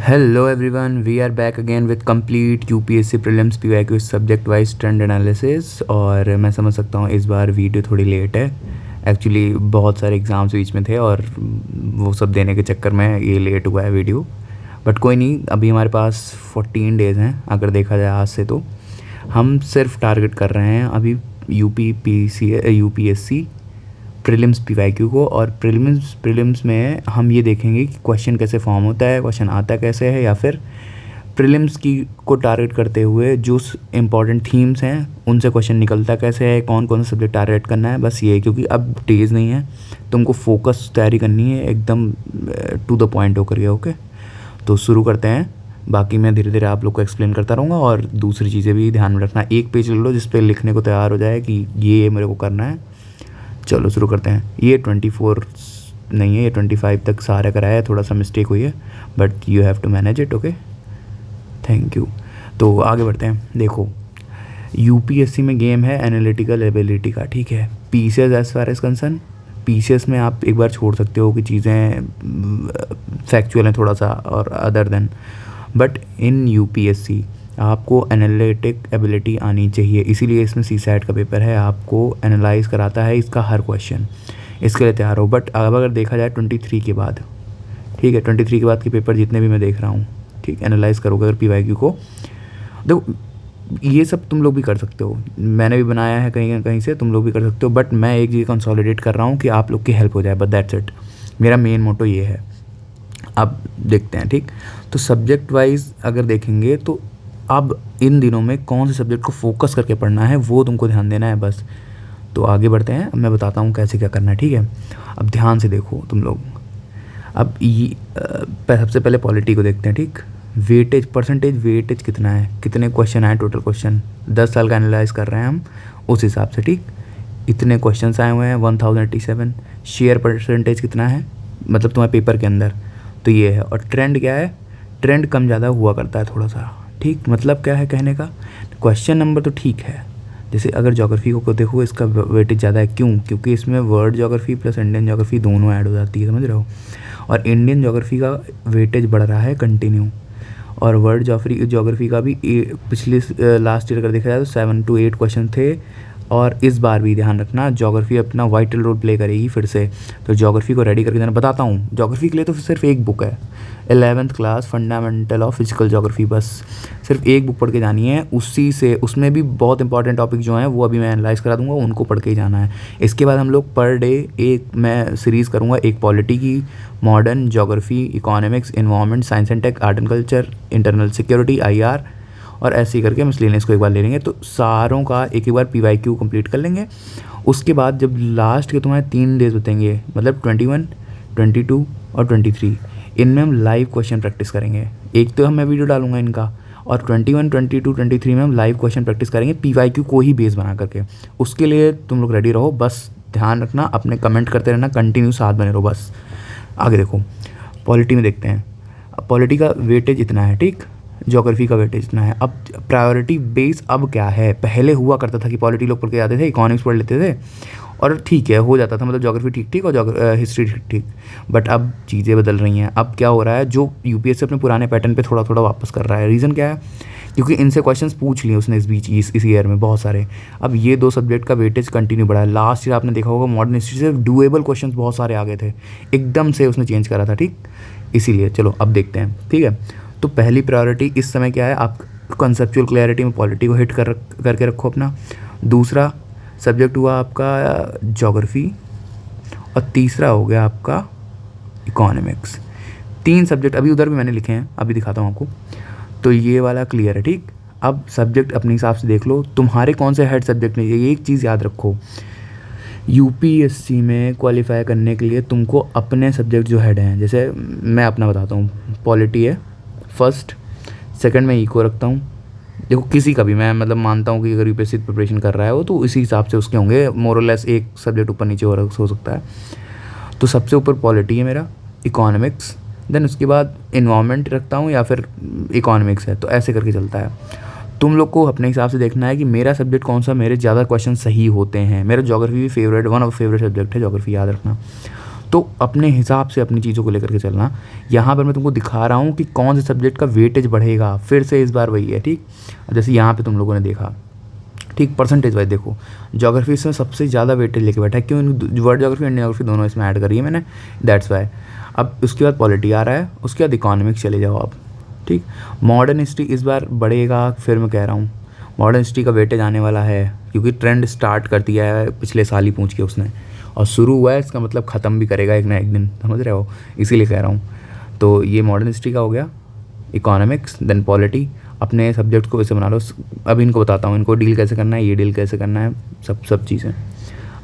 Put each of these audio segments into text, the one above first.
Hello everyone, we are back again with complete UPSC prelims PYQ subject wise trend analysis. और मैं समझ सकता हूँ इस बार वीडियो थोड़ी लेट है। एक्चुअली बहुत सारे एग्ज़ाम्स बीच में थे और वो सब देने के चक्कर में ये लेट हुआ है वीडियो। बट कोई नहीं, अभी हमारे पास 14 डेज़ हैं अगर देखा जाए आज से। तो हम सिर्फ टारगेट कर रहे हैं अभी UPSC प्रीलिम्स PYQ को। और प्रीलिम्स में हम ये देखेंगे कि क्वेश्चन कैसे फॉर्म होता है, क्वेश्चन आता कैसे है, या फिर प्रीलिम्स की को टारगेट करते हुए जो इम्पॉर्टेंट थीम्स हैं उनसे क्वेश्चन निकलता कैसे है, कौन कौन सा सब्जेक्ट टारगेट करना है। बस ये, क्योंकि अब डेज नहीं है, तुमको फोकस तैयारी करनी है एकदम टू द पॉइंट होकर के। ओके, तो शुरू करते हैं। बाकी मैं धीरे धीरे आप लोग को एक्सप्लेन करता रहूँगा और दूसरी चीज़ें भी ध्यान में रखना। एक पेज ले लो जिस पे लिखने को तैयार हो जाए कि ये मेरे को करना है। चलो शुरू करते हैं। ये 24 नहीं है, ये 25 तक सारा कराया है, थोड़ा सा मिस्टेक हुई है but you have to manage it. Okay, thank you. तो आगे बढ़ते हैं। देखो, यूपीएससी में गेम है एनालिटिकल एबिलिटी का, ठीक है। PCS as far as concern, PCS में आप एक बार छोड़ सकते हो कि चीज़ें फैक्चुअल हैं थोड़ा सा और other than, but in UPSC आपको एनालिटिक एबिलिटी आनी चाहिए। इसीलिए इसमें सीसैट का पेपर है, आपको एनालाइज कराता है इसका हर क्वेश्चन, इसके लिए तैयार हो। बट अब अगर देखा जाए 23 के बाद, ठीक है, 23 के बाद के पेपर जितने भी मैं देख रहा हूँ, ठीक, एनालाइज करोगे अगर पीवाईक्यू को। देखो, ये सब तुम लोग भी कर सकते हो, मैंने भी बनाया है कहीं ना कहीं से, तुम लोग भी कर सकते हो। बट मैं एक चीज़ कंसोलिडेट कर रहा हूँ कि आप लोग की हेल्प हो जाए, बट दैट्स इट। मेरा मेन मोटो ये है। अब देखते हैं, ठीक। तो सब्जेक्ट वाइज अगर देखेंगे तो अब इन दिनों में कौन से सब्जेक्ट को फोकस करके पढ़ना है वो तुमको ध्यान देना है बस। तो आगे बढ़ते हैं, अब मैं बताता हूँ कैसे क्या करना है, ठीक है। अब ध्यान से देखो तुम लोग। अब ये सबसे पहले पॉलिटी को देखते हैं, ठीक। वेटेज, परसेंटेज वेटेज कितना है, कितने क्वेश्चन आए टोटल क्वेश्चन, 10 साल का एनालाइज कर रहे हैं हम उस हिसाब से, ठीक। इतने क्वेश्चन आए हुए हैं 1087। शेयर परसेंटेज कितना है, मतलब तुम्हारे पेपर के अंदर, तो ये है। और ट्रेंड क्या है, ट्रेंड कम ज़्यादा हुआ करता है थोड़ा सा, ठीक। मतलब क्या है कहने का, क्वेश्चन नंबर तो ठीक है। जैसे अगर ज्योग्राफी को देखो, इसका वेटेज ज़्यादा है, क्यों? क्योंकि इसमें world geography plus Indian geography दोनों ऐड हो जाती है, समझ रहे हो। और इंडियन ज्योग्राफी का वेटेज बढ़ रहा है कंटिन्यू, और वर्ल्ड ज्योग्राफी का भी पिछले लास्ट ईयर अगर देखा जाए तो 7 to 8 क्वेश्चन थे। और इस बार भी ध्यान रखना, ज्योग्राफी अपना वाइटल रोल प्ले करेगी फिर से। तो ज्योग्राफी को रेडी करके देना, बताता हूँ। ज्योग्राफी के लिए तो सिर्फ एक बुक है, 11th class fundamental of physical geography, बस सिर्फ एक बुक पढ़ के जानी है। उसी से, उसमें भी बहुत इंपॉर्टेंट टॉपिक जो हैं वो अभी मैं एनालाइज करा दूंगा, उनको पढ़ के ही जाना है। इसके बाद हम लोग पर डे एक मैं सीरीज़ करूँगा, एक पॉलिटी की, modern geography, economics, environment, science and tech, art and culture, internal security, IR, और ऐसे ही करके मिसलेनियस को एक बार ले लेंगे। तो सारों का एक एक बार PYQ कंप्लीट कर लेंगे। उसके बाद जब लास्ट के तुम्हारे 3 डेज बतेंगे, मतलब 21, 22 और 23, इनमें हम लाइव क्वेश्चन प्रैक्टिस करेंगे। एक तो मैं वीडियो डालूंगा इनका, और 21, 22, 23 में हम लाइव क्वेश्चन प्रैक्टिस करेंगे PYQ को ही बेस बना करके। उसके लिए तुम लोग रेडी रहो, बस ध्यान रखना, अपने कमेंट करते रहना, कंटिन्यू साथ बने रहो बस। आगे देखो, पॉलिटी में देखते हैं। पॉलिटी का वेटेज इतना है, ठीक। ज्योग्राफी का वेटेज इतना है। अब प्रायोरिटी बेस अब क्या है, पहले हुआ करता था कि पॉलिटी लोग पढ़ के जाते थे, इकोनॉमिक्स पढ़ लेते थे और ठीक है हो जाता था, मतलब ज्योग्राफी ठीक ठीक और हिस्ट्री ठीक ठीक। बट अब चीज़ें बदल रही हैं। अब क्या हो रहा है, जो यूपीएससी अपने पुराने पैटर्न पे थोड़ा थोड़ा वापस कर रहा है। रीज़न क्या है, क्योंकि इनसे क्वेश्चंस पूछ लिए उसने इस बीच इस ईयर में बहुत सारे। अब ये 2 सब्जेक्ट का वेटेज कंटिन्यू बढ़ा है। लास्ट ईयर आपने देखा होगा मॉडर्न हिस्ट्री से डुएबल क्वेश्चंस बहुत सारे आ गए थे, एकदम से उसने चेंज करा था, ठीक। इसीलिए चलो अब देखते हैं, ठीक है। तो पहली प्रायोरिटी इस समय क्या है, आप कंसेप्चुअल क्लैरिटी में पॉलिटी को हिट करके रखो अपना। दूसरा सब्जेक्ट हुआ आपका ज्योग्राफी, और तीसरा हो गया आपका इकोनॉमिक्स। 3 सब्जेक्ट अभी उधर भी मैंने लिखे हैं, अभी दिखाता हूँ आपको। तो ये वाला क्लियर है, ठीक। अब सब्जेक्ट अपने हिसाब से देख लो, तुम्हारे कौन से हेड सब्जेक्ट नहीं है। एक चीज़ याद रखो, यूपीएससी में क्वालिफाई करने के लिए तुमको अपने सब्जेक्ट जो हेड हैं, जैसे मैं अपना बताता हूँ, पॉलिटी है फर्स्ट, सेकंड में इको रखता हूँ। देखो किसी का भी मैं मतलब मानता हूँ कि अगर यूपीएससी प्रिपरेशन कर रहा है वो, तो इसी हिसाब से उसके होंगे, मोरलेस एक सब्जेक्ट ऊपर नीचे हो सकता है। तो सबसे ऊपर पॉलिटी है मेरा, इकोनॉमिक्स, देन उसके बाद इन्वायरमेंट रखता हूँ, या फिर इकोनॉमिक्स है, तो ऐसे करके चलता है। तुम लोग को अपने हिसाब से देखना है कि मेरा सब्जेक्ट कौन सा मेरे ज़्यादा क्वेश्चन सही होते हैं। मेरा ज्योग्राफी भी favourite, one of favourite subject है ज्योग्राफी, याद रखना। तो अपने हिसाब से अपनी चीज़ों को लेकर के चलना। यहाँ पर मैं तुमको दिखा रहा हूँ कि कौन से सब्जेक्ट का वेटेज बढ़ेगा, फिर से इस बार वही है, ठीक। जैसे यहाँ पे तुम लोगों ने देखा, ठीक, परसेंटेज वाइज देखो, ज्योग्राफी इसमें सबसे ज़्यादा वेटेज लेके बैठा है। क्यों? वर्ल्ड ज्योग्राफी इंडियन ज्योग्राफी दोनों इसमें ऐड करी है मैंने, दैट्स वाई। अब उसके बाद पॉलिटी आ रहा है, उसके बाद इकोनॉमिक्स चले जाओ आप, ठीक। मॉडर्न हिस्ट्री इस बार बढ़ेगा, फिर मैं कह रहा हूँ मॉडर्न हिस्ट्री का वेटेज आने वाला है, क्योंकि ट्रेंड स्टार्ट कर दिया है पिछले साल ही पूछ के उसने, और शुरू हुआ है, इसका मतलब ख़त्म भी करेगा एक ना एक दिन, समझ रहे हो, इसीलिए कह रहा हूँ। तो ये मॉडर्न हिस्ट्री का हो गया, इकोनॉमिक्स, देन पॉलिटी। अपने सब्जेक्ट को वैसे बना लो। अब इनको बताता हूँ, इनको डील कैसे करना है, ये डील कैसे करना है, सब चीज़ें।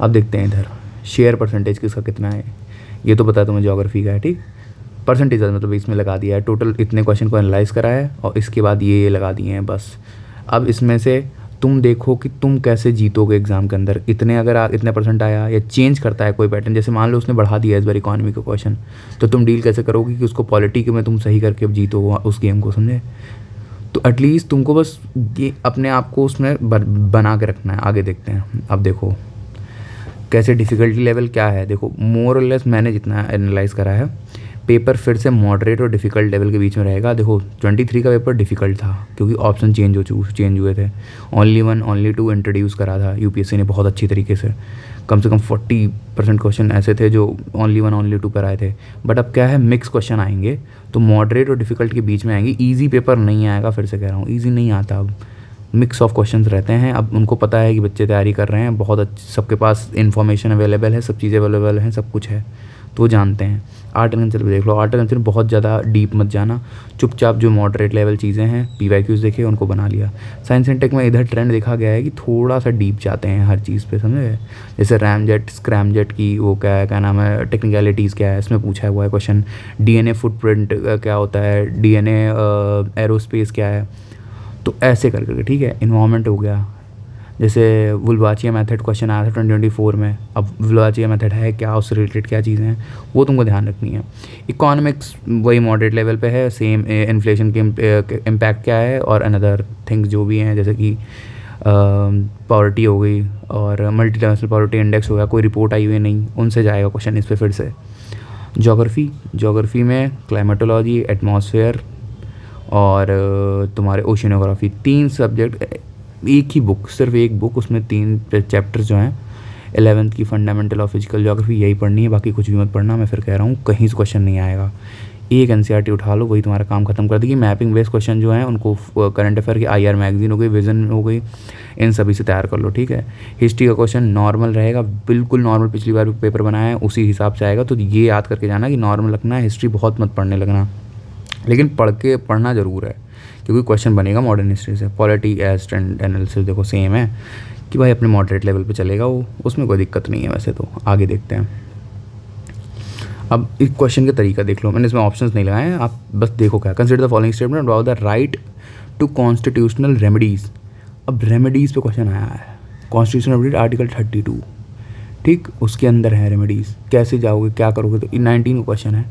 अब देखते हैं इधर शेयर परसेंटेज किसका कितना है, ये तो पता है तुम्हें, ज्योग्राफी का है, ठीक। परसेंटेज मतलब इसमें लगा दिया है, टोटल इतने क्वेश्चन को एनालाइज करा है और इसके बाद ये लगा दिए हैं बस। अब इसमें से तुम देखो कि तुम कैसे जीतोगे एग्जाम के अंदर। इतने अगर इतने परसेंट आया या चेंज करता है कोई पैटर्न, जैसे मान लो उसने बढ़ा दिया इस बार इकोनॉमी का क्वेश्चन, तो तुम डील कैसे करोगे कि उसको पॉलिटी के में तुम सही करके जीतो उस गेम को, समझे। तो एटलीस्ट तुमको बस ये अपने आप को उसमें बना के रखना है। आगे देखते हैं। अब देखो कैसे डिफ़िकल्टी लेवल क्या है, देखो मोर और लेस मैंने जितना एनालाइज करा है, पेपर फिर से मॉडरेट और डिफ़िकल्ट लेवल के बीच में रहेगा। देखो 23 का पेपर डिफ़िकल्ट था क्योंकि ऑप्शन चेंज हुए थे, ओनली 1 ओनली 2 इंट्रोड्यूस करा था यूपीएससी ने बहुत अच्छी तरीके से। कम से कम 40% क्वेश्चन ऐसे थे जो ओनली 1 ओनली 2 पर आए थे। बट अब क्या है, मिक्स क्वेश्चन आएंगे, तो मॉडरेट और डिफ़िकल्ट के बीच में आएंगे। ईजी पेपर नहीं आएगा, फिर से कह रहा हूँ, ईजी नहीं आता। अब मिक्स ऑफ क्वेश्चंस रहते हैं। अब उनको पता है कि बच्चे तैयारी कर रहे हैं, बहुत अच्छी, सबके पास इन्फॉर्मेशन अवेलेबल है, सब चीज़ें अवेलेबल हैं, सब कुछ है, तो वो जानते हैं। आर्ट एंड कल्चर भी देख लो, आर्ट एंड कल्चर बहुत ज़्यादा डीप मत जाना, चुपचाप जो मॉडरेट लेवल चीज़ें हैं, पीवाईक्यूज़ देखे, उनको बना लिया। साइंस एंड टेक में इधर ट्रेंड देखा गया है कि थोड़ा सा डीप जाते हैं हर चीज़ पे, समझे। जैसे रैमजेट स्क्रैमजेट की वो क्या नाम है, टेक्निकलिटीज़ क्या है, इसमें पूछा हुआ है क्वेश्चन। डीएनए फुटप्रिंट क्या होता है, डीएनए एरोस्पेस क्या है, तो ऐसे कर करके, ठीक है। इन्वायरमेंट हो गया, जैसे वुलवाचिया मेथड क्वेश्चन आया था 2024 में। अब वुलवाचिया मेथड है क्या, उससे रिलेटेड क्या चीज़ें हैं, वो तुमको ध्यान रखनी है। इकोनॉमिक्स वही मॉडरेट लेवल पे है, सेम इन्फ्लेशन के इम्पैक्ट क्या है और अनदर थिंग्स जो भी हैं, जैसे कि पॉवर्टी हो गई और मल्टीनेशनल पॉवर्टी इंडेक्स हो गया, कोई रिपोर्ट आई हुई नहीं, उनसे जाएगा क्वेश्चन इस पर फिर से। जोग्राफ़ी में क्लाइमेटोलॉजी, एटमॉस्फेयर और तुम्हारे ओशिनोग्राफी, 3 सब्जेक्ट, एक ही बुक, सिर्फ एक बुक, उसमें 3 चैप्टर्स जो हैं। 11th की फंडामेंटल ऑफ फिजिकल ज्योग्राफी यही पढ़नी है, बाकी कुछ भी मत पढ़ना। मैं फिर कह रहा हूँ कहीं से क्वेश्चन नहीं आएगा, एक एनसीईआरटी उठा लो, वही तुम्हारा काम खत्म कर देगी। मैपिंग बेस्ड क्वेश्चन जो हैं उनको करंट अफेयर की IR मैगजीन हो गई, विजन हो गई, इन सभी से तैयार कर लो, ठीक है। हिस्ट्री का क्वेश्चन नॉर्मल रहेगा, बिल्कुल नॉर्मल, पिछली बार पेपर बनाया है उसी हिसाब से आएगा, तो ये याद करके जाना कि नॉर्मल रखना है। हिस्ट्री बहुत मत पढ़ने लगना, लेकिन पढ़ना ज़रूर है क्योंकि क्वेश्चन बनेगा मॉडर्न हिस्ट्री से। पॉलिटी एस्ट एंड एनालिसिस देखो सेम है कि भाई अपने मॉडरेट लेवल पे चलेगा वो, उसमें कोई दिक्कत नहीं है वैसे तो। आगे देखते हैं। अब इस क्वेश्चन का तरीका देख लो, मैंने इसमें ऑप्शंस नहीं लगाए हैं, आप बस देखो क्या। Consider the following statement about the right to constitutional remedies. अब रेमेडीज़ पे क्वेश्चन आया है, कॉन्स्टिट्यूशनल रेमेडीज आर्टिकल 32, ठीक, उसके अंदर है रेमेडीज़। कैसे जाओगे, क्या करोगे, तो 19 का क्वेश्चन है,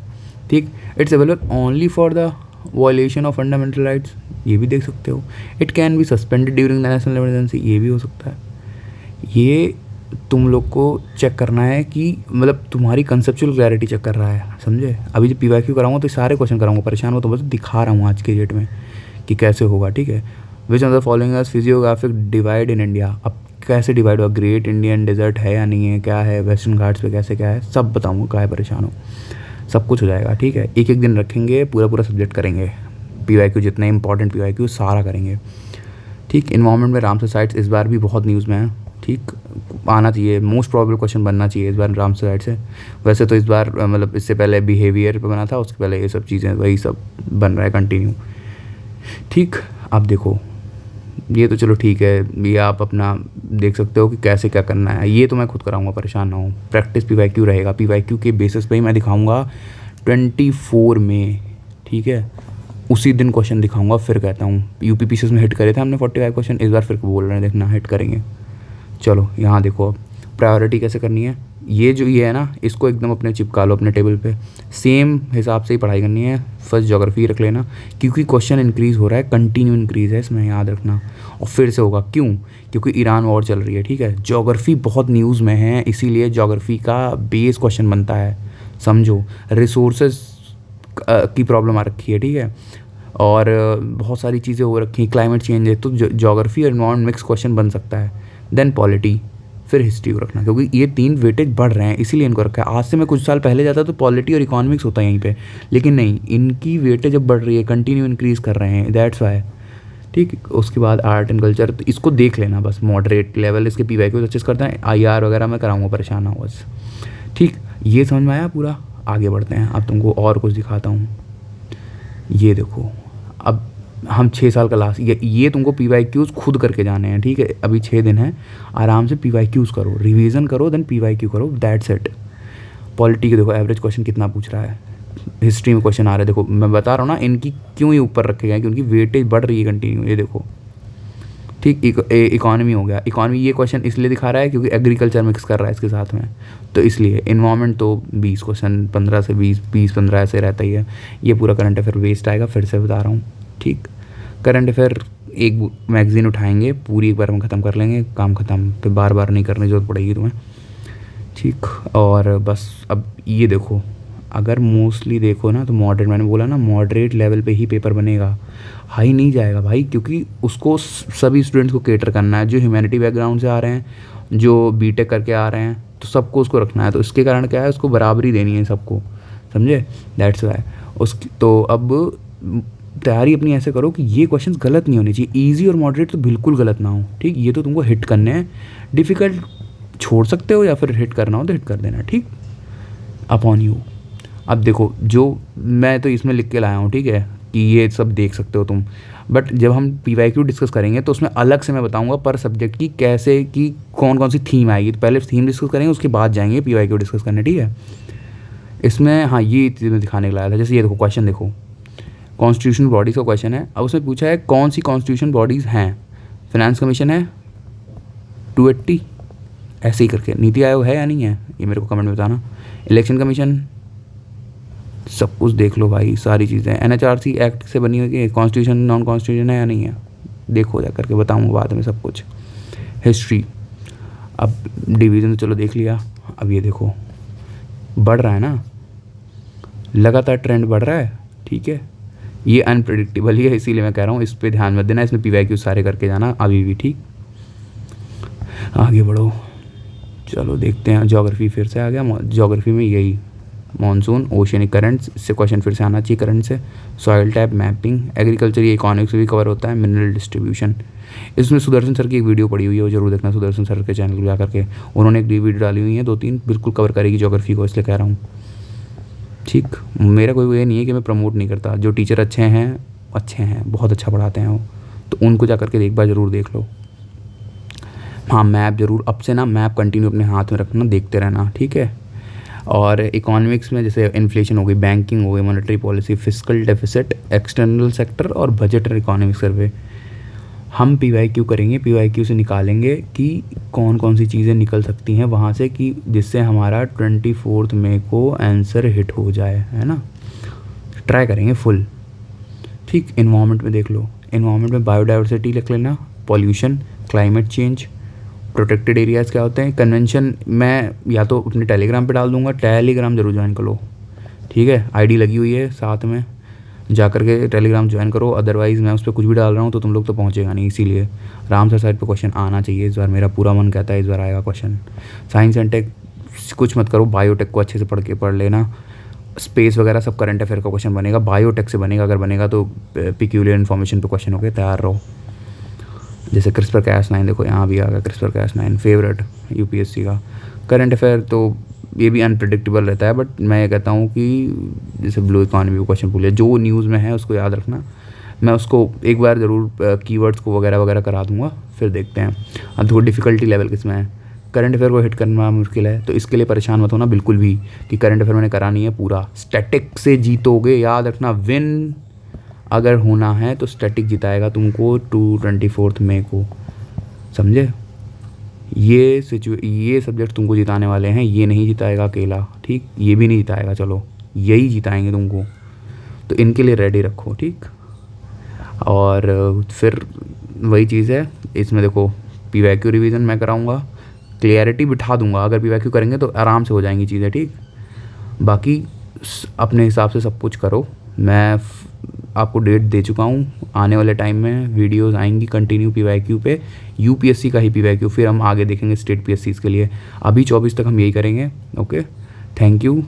ठीक। It's available only for the violation of fundamental rights, ये भी देख सकते हो। It can be suspended during the national emergency, ये भी हो सकता है। ये तुम लोग को चेक करना है कि मतलब तुम्हारी कंसेप्चुअल क्लैरिटी चेक कर रहा है, समझे। अभी जब PYQ कराऊंगा तो सारे क्वेश्चन कराऊंगा, परेशान हो तो बस दिखा रहा हूँ आज के डेट में कि कैसे होगा, ठीक है। Which of the following as physiographic divide in India. अब कैसे डिवाइड हुआ, ग्रेट इंडियन डेजर्ट है या नहीं है, क्या है, वेस्टर्न घाट्स पे कैसे क्या है, सब बताऊँगा, क्या है, परेशान हो, सब कुछ हो जाएगा, ठीक है। एक एक दिन रखेंगे, पूरा सब्जेक्ट करेंगे, PYQ जितने इंपॉर्टेंट PYQ सारा करेंगे, ठीक। इन्वायरमेंट में रामसर साइट्स इस बार भी बहुत न्यूज़ में है, ठीक, आना चाहिए, मोस्ट प्रोबेबल क्वेश्चन बनना चाहिए इस बार रामसर साइट से। वैसे तो इस बार मतलब इससे पहले बिहेवियर पे बना था, उसके पहले ये सब चीज़ें, वही सब बन रहा है कंटिन्यू, ठीक। आप देखो ये तो चलो ठीक है, ये आप अपना देख सकते हो कि कैसे क्या करना है, ये तो मैं खुद कराऊंगा, परेशान ना हो। प्रैक्टिस PYQ रहेगा, PYQ के बेसिस पे ही मैं दिखाऊंगा 24 में, ठीक है, उसी दिन क्वेश्चन दिखाऊंगा। फिर कहता हूँ UPPCS में हिट करे थे हमने 45 क्वेश्चन, इस बार फिर बोल रहे हैं, देखना हिट करेंगे। चलो यहाँ देखो, अब प्रायोरिटी कैसे करनी है, ये है ना, इसको एकदम अपने चिपका लो अपने टेबल पे, सेम हिसाब से ही पढ़ाई करनी है। फर्स्ट ज्योग्राफी रख लेना, क्योंकि क्वेश्चन इंक्रीज़ हो रहा है, कंटिन्यू इंक्रीज़ है इसमें, याद रखना। और फिर से होगा, क्यों, क्योंकि ईरान वॉर चल रही है, ठीक है। ज्योग्राफी बहुत न्यूज़ में है, इसीलिए ज्योग्राफी का बेस क्वेश्चन बनता है, समझो। रिसोर्सेज की प्रॉब्लम आ रखी है, ठीक है, और बहुत सारी चीज़ें हो रखी हैं, क्लाइमेट चेंज है, तो जोग्राफी और एनवायरमेंट मिक्स क्वेश्चन बन सकता है। देन पॉलिटी, फिर हिस्ट्री को रखना, क्योंकि ये 3 वेटेज बढ़ रहे हैं इसीलिए इनको रखा है। आज से मैं कुछ साल पहले जाता तो पॉलिटी और इकोनॉमिक्स होता है यहीं पे, लेकिन नहीं, इनकी वेटेज अब बढ़ रही है, कंटिन्यू इंक्रीज़ कर रहे हैं, दैट्स वाई। ठीक, उसके बाद आर्ट एंड कल्चर, तो इसको देख लेना बस, मॉडरेट लेवल इसके पी वाई क्यू अच्छे से करते हैं, IR वगैरह मैं कराऊंगा, परेशान ना हो बस। ठीक, ये समझ में आया पूरा। आगे बढ़ते हैं, अब तुमको और कुछ दिखाता हूँ। ये देखो, अब हम 6 साल का लास्ट, ये तुमको PYQs खुद करके जाने हैं, ठीक है। अभी 6 दिन है, आराम से PYQs करो, रिवीजन करो, देन PYQ करो, दैट्स इट। पॉलिटी के देखो एवरेज क्वेश्चन कितना पूछ रहा है, हिस्ट्री में क्वेश्चन आ रहे हैं, देखो मैं बता रहा हूँ ना, इनकी क्यों ये ऊपर रखे गए, क्योंकि वेटेज बढ़ रही है कंटिन्यू, ये देखो। ठीक, इकॉनमी हो गया, इकॉनमी ये क्वेश्चन इसलिए दिखा रहा है क्योंकि एग्रीकल्चर मिक्स कर रहा है इसके साथ में, तो इसलिए। इन्वायरमेंट तो 20 क्वेश्चन, 15 से 20-15 ऐसे रहता ही है। ये पूरा करंट अफेयर वेस्ट आएगा, फिर से बता रहा हूँ। ठीक, करंट अफेयर एक मैगजीन उठाएंगे, पूरी एक बार में ख़त्म कर लेंगे, काम ख़त्म, फिर बार बार नहीं करने की जरूरत पड़ेगी तुम्हें। ठीक, और बस अब ये देखो, अगर मोस्टली देखो ना तो मॉडरेट, मैंने बोला ना मॉडरेट लेवल पे ही पेपर बनेगा, हाई नहीं जाएगा भाई, क्योंकि उसको सभी स्टूडेंट्स को केटर करना है, जो ह्यूमैनिटी बैकग्राउंड से आ रहे हैं, जो बीटेक करके आ रहे हैं, तो सबको उसको रखना है। तो इसके कारण क्या है, उसको बराबरी देनी है सबको, समझे, दैट्स वाई। उसकी तो अब तैयारी अपनी ऐसे करो कि ये क्वेश्चन गलत नहीं होने चाहिए, ईजी और मॉडरेट तो बिल्कुल गलत ना हो। ठीक, ये तो तुमको हिट करने हैं, डिफ़िकल्ट छोड़ सकते हो या फिर हिट करना हो तो हिट कर देना, ठीक, अपॉन यू। अब देखो, जो मैं तो इसमें लिख के लाया हूँ, ठीक है, कि ये सब देख सकते हो तुम, बट जब हम PYQ डिस्कस करेंगे तो उसमें अलग से मैं बताऊंगा पर सब्जेक्ट की कैसे, कि कौन कौन सी थीम आएगी। तो पहले थीम डिस्कस करेंगे, उसके बाद जाएंगे PYQ डिस्कस करने, ठीक है। इसमें हाँ, ये चीज़ मैं दिखाने के लाया था। जैसे ये देखो, क्वेश्चन देखो, कॉन्स्टिट्यूशन बॉडीज़ का क्वेश्चन है। अब उसमें पूछा है कौन सी कॉन्स्टिट्यूशन बॉडीज़ हैं, फाइनेंस कमीशन है, 280 ऐसे ही करके, नीति आयोग है या नहीं है, ये मेरे को कमेंट में बताना, इलेक्शन कमीशन, सब कुछ देख लो भाई, सारी चीज़ें। NHRC एक्ट से बनी हुई है, कॉन्स्टिट्यूशन नॉन कॉन्स्टिट्यूशन है या नहीं है, देखो जा करके, बताऊँगा बाद में सब कुछ। हिस्ट्री, अब डिवीज़न तो चलो देख लिया, अब ये देखो बढ़ रहा है ना, लगातार ट्रेंड बढ़ रहा है, ठीक है। ये अनप्रिडिक्टेबल ही है, इसीलिए मैं कह रहा हूँ इस पर ध्यान मत देना, इसमें PYQ सारे करके जाना अभी भी, ठीक। आगे बढ़ो, चलो देखते हैं। ज्योग्राफी फिर से आ गया, ज्योग्राफी में यही मॉनसून, ओशियनिक करंट्स, इससे क्वेश्चन फिर से आना चाहिए करंट से, सॉइल टाइप, मैपिंग, एग्रीकल्चर, ये इकोनॉमिक्स भी कवर होता है, मिनरल डिस्ट्रीब्यूशन। इसमें सुदर्शन सर की एक वीडियो पड़ी हुई है, वो जरूर देखना, सुदर्शन सर के चैनल पर जा करके, उन्होंने एक वीडियो डाली हुई है, 2-3 बिल्कुल कवर करेगी ज्योग्राफी को, इसलिए कह रहा हूँ। ठीक, मेरा कोई ये नहीं है कि मैं प्रमोट नहीं करता, जो टीचर अच्छे हैं, बहुत अच्छा पढ़ाते हैं वो, तो उनको जा करके एक बार ज़रूर देख लो। हाँ, मैप ज़रूर, अब से ना मैप कंटिन्यू अपने हाथ में रखना, देखते रहना, ठीक है। और इकोनॉमिक्स में जैसे इन्फ्लेशन हो गई, बैंकिंग हो गई, monetary policy, fiscal deficit, external sector और बजट और इकोनॉमिक सर्वे, हम PYQ करेंगे, PYQ से निकालेंगे कि कौन कौन सी चीज़ें निकल सकती हैं वहाँ से, कि जिससे हमारा 24 मई को आंसर हिट हो जाए, है ना, ट्राई करेंगे फुल। ठीक, इन्वायरमेंट में देख लो, इन्वायरमेंट में बायोडाइवर्सिटी लिख लेना, pollution, climate change, protected areas क्या होते हैं, कन्वेंशन मैं या तो अपने टेलीग्राम पे डाल दूंगा, टेलीग्राम जरूर ज्वाइन कर लो, ठीक है, ID लगी हुई है साथ में, जा कर के टेलीग्राम ज्वाइन करो, अदरवाइज़ मैं उस पर कुछ भी डाल रहा हूँ तो तुम लोग तो पहुँचेगा नहीं, इसीलिए आराम से साइड पे क्वेश्चन आना चाहिए इस बार, मेरा पूरा मन कहता है इस बार आएगा क्वेश्चन। साइंस एंड टेक कुछ मत करो, बायोटेक को अच्छे से पढ़ लेना, स्पेस वगैरह सब करंट अफेयर का क्वेश्चन बनेगा, बायोटेक से बनेगा, अगर बनेगा तो पिक्यूलियर इन्फॉर्मेशन पे क्वेश्चन हो गए, तैयार रहो। जैसे CRISPR-Cas9 देखो, यहाँ भी आ गया CRISPR-Cas9, फेवरेट UPSC का। करंट अफेयर तो ये भी अनप्रिडिक्टेबल रहता है, बट मैं ये कहता हूँ कि जैसे ब्लू इकॉनमी को क्वेश्चन पूछे, जो न्यूज़ में है उसको याद रखना, मैं उसको एक बार ज़रूर कीवर्ड्स को वगैरह वगैरह करा दूंगा, फिर देखते हैं। अब थोड़ी डिफ़िकल्टी लेवल किस में है, करंट अफेयर को हिट करना मुश्किल है, तो इसके लिए परेशान मत होना बिल्कुल भी कि करंट अफेयर मैंने करा नहीं है पूरा, स्टैटिक से जीतोगे, याद रखना, विन अगर होना है तो स्टैटिक जिताएगा तुमको 24 मई को, समझे। ये सब्जेक्ट तुमको जिताने वाले हैं, ये नहीं जिताएगा अकेला, ठीक, ये भी नहीं जिताएगा, चलो यही जिताएंगे तुमको, तो इनके लिए रेडी रखो, ठीक। और फिर वही चीज़ है, इसमें देखो PYQ रिवीजन मैं कराऊंगा, क्लियरिटी बिठा दूंगा, अगर PYQ करेंगे तो आराम से हो जाएंगी चीज़ें, ठीक। बाकी अपने हिसाब से सब कुछ करो। मैं आपको डेट दे चुका हूँ, आने वाले टाइम में वीडियोस आएंगी कंटिन्यू पीवाईक्यू पे, यूपीएससी का ही पीवाईक्यू, फिर हम आगे देखेंगे स्टेट पीएससीज़ के लिए। अभी 24 तक हम यही करेंगे। ओके, थैंक यू,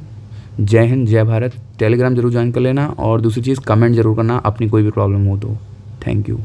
जय हिंद, जय भारत। टेलीग्राम जरूर ज्वाइन कर लेना, और दूसरी चीज़ कमेंट ज़रूर करना अपनी कोई भी प्रॉब्लम हो तो। Thank you.